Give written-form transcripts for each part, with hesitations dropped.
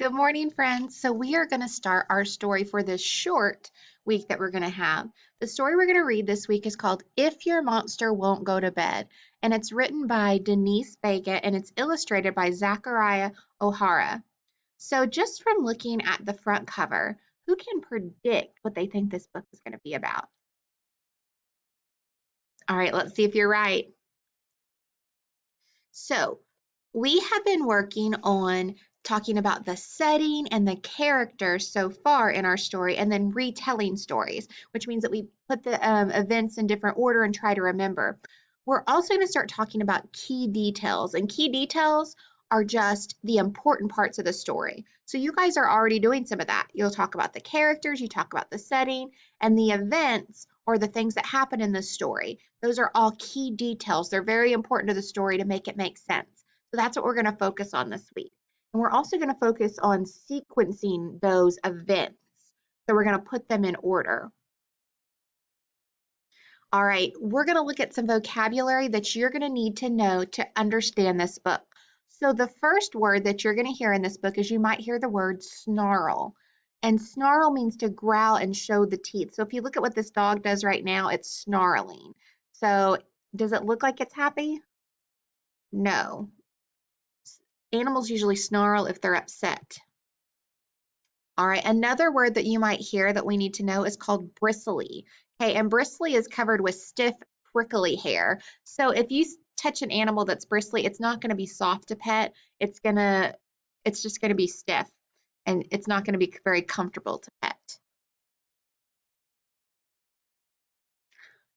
Good morning, friends. So we are going to start our story for this short week that we're going to have. The story we're going to read this week is called If Your Monster Won't Go to Bed, and it's written by Denise Vega and it's illustrated by Zachariah O'Hara. So just from looking at the front cover, who can predict what they think this book is going to be about? All right, let's see if you're right. So we have been working on talking about the setting and the characters so far in our story, and then retelling stories, which means that we put the events in different order and try to remember. We're also going to start talking about key details, and key details are just the important parts of the story. So you guys are already doing some of that. You'll talk about the characters, you talk about the setting, and the events or the things that happen in the story. Those are all key details. They're very important to the story to make it make sense. So that's what we're going to focus on this week. And we're also going to focus on sequencing those events. So we're going to put them in order. All right, we're going to look at some vocabulary that you're going to need to know to understand this book. So the first word that you're going to hear in this book is you might hear the word snarl. And snarl means to growl and show the teeth. So if you look at what this dog does right now, it's snarling. So does it look like it's happy? No. Animals usually snarl if they're upset. All right, another word that you might hear that we need to know is called bristly. Okay, and bristly is covered with stiff, prickly hair. So if you touch an animal that's bristly, it's not going to be soft to pet. It's just going to be stiff, and it's not going to be very comfortable to pet.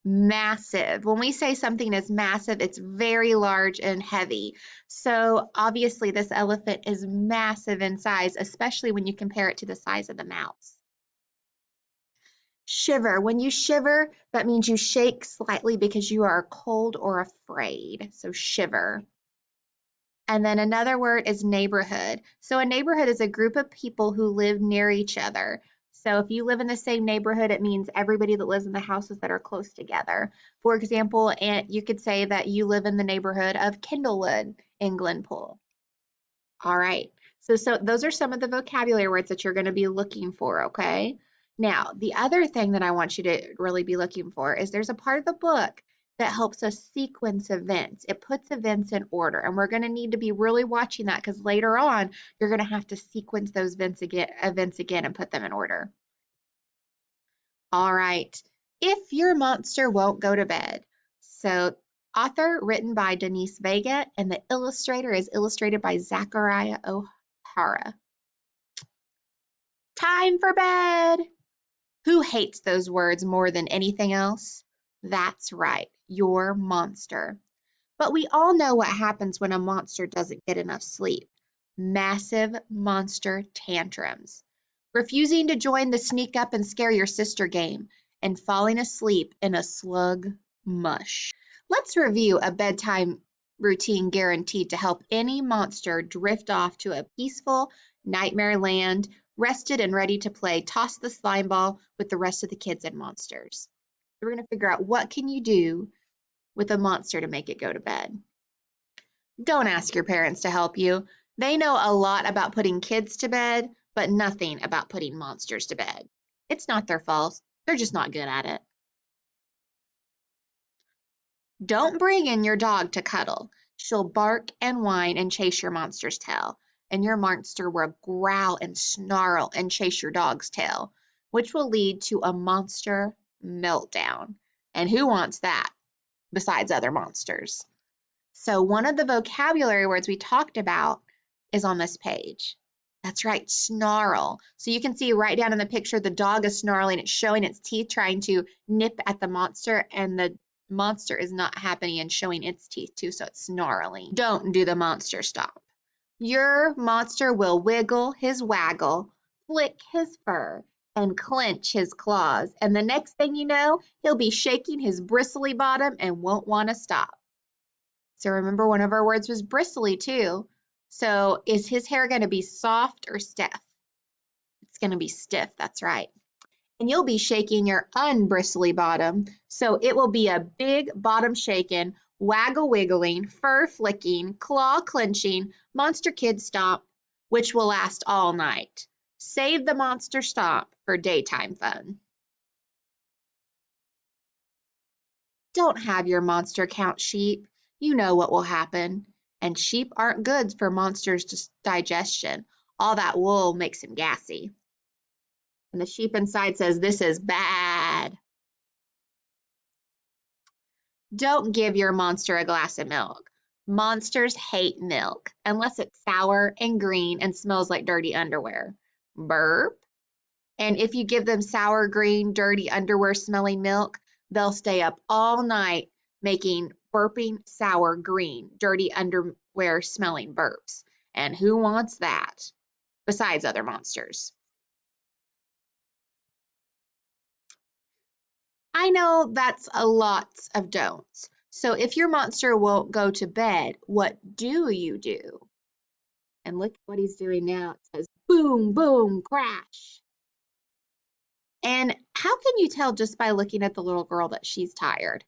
Massive. When we say something is massive, it's very large and heavy. So obviously this elephant is massive in size, especially when you compare it to the size of the mouse. Shiver. When you shiver, that means you shake slightly because you are cold or afraid. So shiver. And then another word is neighborhood. So a neighborhood is a group of people who live near each other. So if you live in the same neighborhood, it means everybody that lives in the houses that are close together. For example, and you could say that you live in the neighborhood of Kindlewood in Glenpool. All right. So those are some of the vocabulary words that you're going to be looking for, okay? Now, the other thing that I want you to really be looking for is there's a part of the book that helps us sequence events. It puts events in order, and we're going to need to be really watching that because later on you're going to have to sequence those events again and put them in order. All right. If Your Monster Won't Go to Bed. So, author written by Denise Vega, and the illustrator is illustrated by Zachariah O'Hara. Time for bed. Who hates those words more than anything else? That's right, your monster. But we all know what happens when a monster doesn't get enough sleep. Massive monster tantrums. Refusing to join the sneak up and scare your sister game, and falling asleep in a slug mush. Let's review a bedtime routine guaranteed to help any monster drift off to a peaceful nightmare land, rested and ready to play toss the slime ball with the rest of the kids and monsters. We're going to figure out what can you do with a monster to make it go to bed. Don't ask your parents to help you. They know a lot about putting kids to bed, but nothing about putting monsters to bed. It's not their fault. They're just not good at it. Don't bring in your dog to cuddle. She'll bark and whine and chase your monster's tail. And your monster will growl and snarl and chase your dog's tail, which will lead to a monster meltdown. And who wants that besides other monsters? So one of the vocabulary words we talked about is on this page. That's right, snarl. So you can see right down in the picture, the dog is snarling. It's showing its teeth, trying to nip at the monster, and the monster is not happy and showing its teeth too, so it's snarling. Don't do the monster stomp. Your monster will wiggle his waggle, flick his fur, and clench his claws. And the next thing you know, he'll be shaking his bristly bottom and won't want to stop. So remember, one of our words was bristly too. So is his hair going to be soft or stiff? It's going to be stiff, that's right. And you'll be shaking your unbristly bottom. So it will be a big bottom shaking, waggle wiggling, fur flicking, claw clenching, monster kid stomp. which will last all night. Save the monster stomp for daytime fun. Don't have your monster count sheep. You know what will happen. And sheep aren't good for monsters' digestion. All that wool makes him gassy. And the sheep inside says, this is bad. Don't give your monster a glass of milk. Monsters hate milk, unless it's sour and green and smells like dirty underwear. Burp. And if you give them sour, green, dirty underwear smelling milk, they'll stay up all night making burping, sour, green, dirty underwear smelling burps. And who wants that? Besides other monsters. I know that's a lot of don'ts. So if your monster won't go to bed, what do you do? And look what he's doing now. It says boom, boom, crash. And how can you tell just by looking at the little girl that she's tired?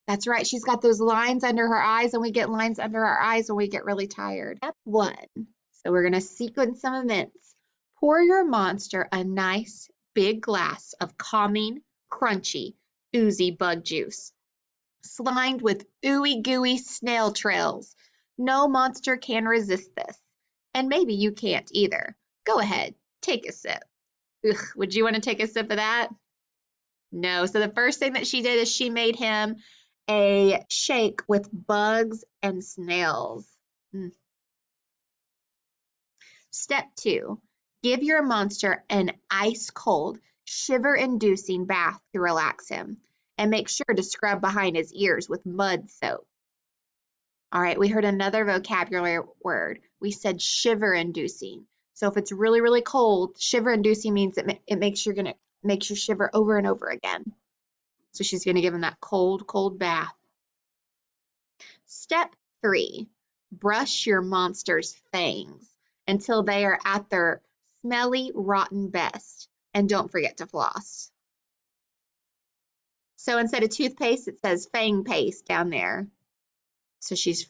That's right, she's got those lines under her eyes, and we get lines under our eyes when we get really tired. Step 1. So we're going to sequence some events. Pour your monster a nice big glass of calming, crunchy, oozy bug juice, slimed with ooey gooey snail trails. No monster can resist this. And maybe you can't either. Go ahead, take a sip. Ugh, would you want to take a sip of that? No. So the first thing that she did is she made him a shake with bugs and snails. Step 2, give your monster an ice cold, shiver-inducing bath to relax him. And make sure to scrub behind his ears with mud soap. All right, we heard another vocabulary word. We said shiver-inducing. So if it's really, really cold, shiver-inducing means it makes you shiver over and over again. So she's going to give him that cold, cold bath. Step 3, brush your monster's fangs until they are at their smelly, rotten best. And don't forget to floss. So instead of toothpaste, it says fang paste down there. So she's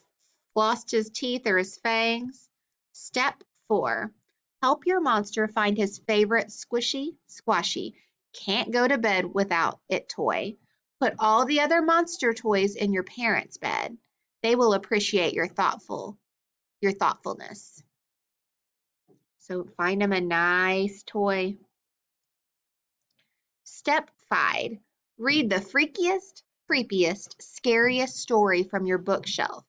flossed his teeth or his fangs. Step 4, help your monster find his favorite squishy, squashy, can't go to bed without it toy. Put all the other monster toys in your parents' bed. They will appreciate your thoughtfulness. So find him a nice toy. Step 5, read the freakiest, creepiest, scariest story from your bookshelf,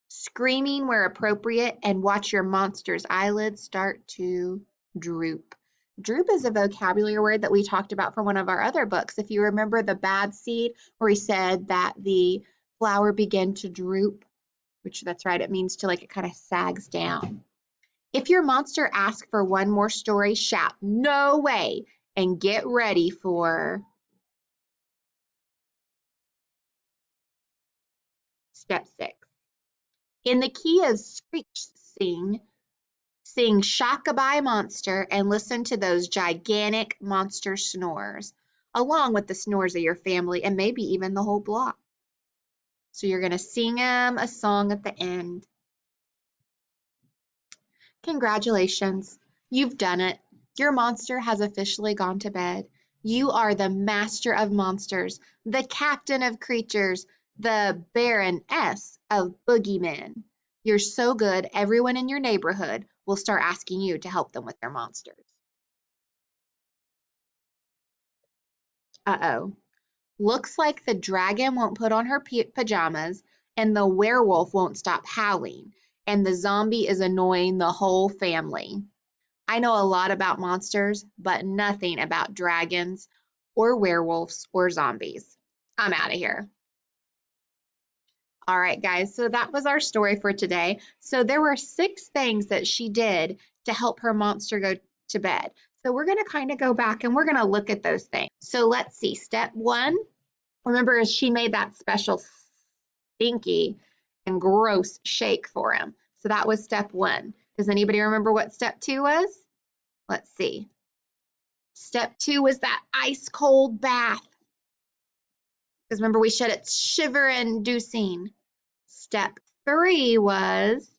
screaming where appropriate, and watch your monster's eyelids start to droop. Droop is a vocabulary word that we talked about from one of our other books. If you remember the bad seed, where he said that the flower began to droop, which that's right, it means to like it kind of sags down. If your monster asks for one more story, shout, "No way," and get ready for step 6. In the key of screech sing Shockabye Monster and listen to those gigantic monster snores, along with the snores of your family and maybe even the whole block. So you're going to sing them a song at the end. Congratulations, you've done it. Your monster has officially gone to bed. You are the master of monsters, the captain of creatures, the baroness of boogeymen. You're so good, everyone in your neighborhood will start asking you to help them with their monsters. Uh-oh. Looks like the dragon won't put on her pajamas, and the werewolf won't stop howling, and the zombie is annoying the whole family. I know a lot about monsters, but nothing about dragons or werewolves or zombies. I'm out of here. All right, guys, so that was our story for today. So there were 6 things that she did to help her monster go to bed. So we're going to kind of go back and we're going to look at those things. So let's see. Step 1, remember, she made that special stinky and gross shake for him. So that was step 1. Does anybody remember what step 2 was? Let's see. Step 2 was that ice cold bath. Because remember, we said it's shiver-inducing. Step 3 was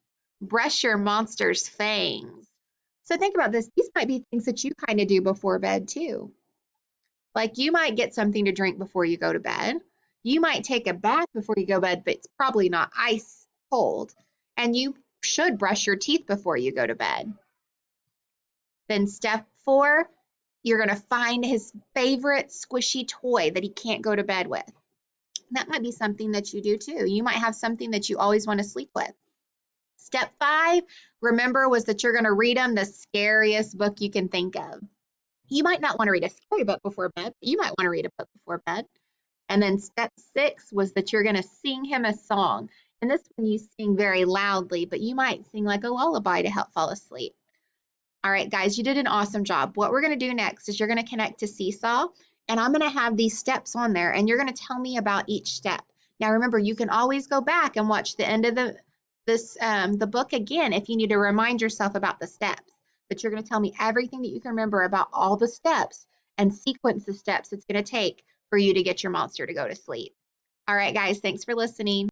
brush your monster's fangs. So think about this. These might be things that you kind of do before bed too. Like you might get something to drink before you go to bed. You might take a bath before you go to bed, but it's probably not ice cold. And you should brush your teeth before you go to bed. Then step 4, you're going to find his favorite squishy toy that he can't go to bed with. That might be something that you do too. You might have something that you always want to sleep with. Step 5, remember, was that you're going to read him the scariest book you can think of. You might not want to read a scary book before bed, but you might want to read a book before bed. And then step 6 was that you're going to sing him a song. And this one you sing very loudly, but you might sing like a lullaby to help fall asleep. All right, guys, you did an awesome job. What we're going to do next is you're going to connect to Seesaw, and I'm going to have these steps on there, and you're going to tell me about each step. Now, remember, you can always go back and watch the end of the book again if you need to remind yourself about the steps. But you're going to tell me everything that you can remember about all the steps and sequence the steps it's going to take for you to get your monster to go to sleep. All right, guys, thanks for listening.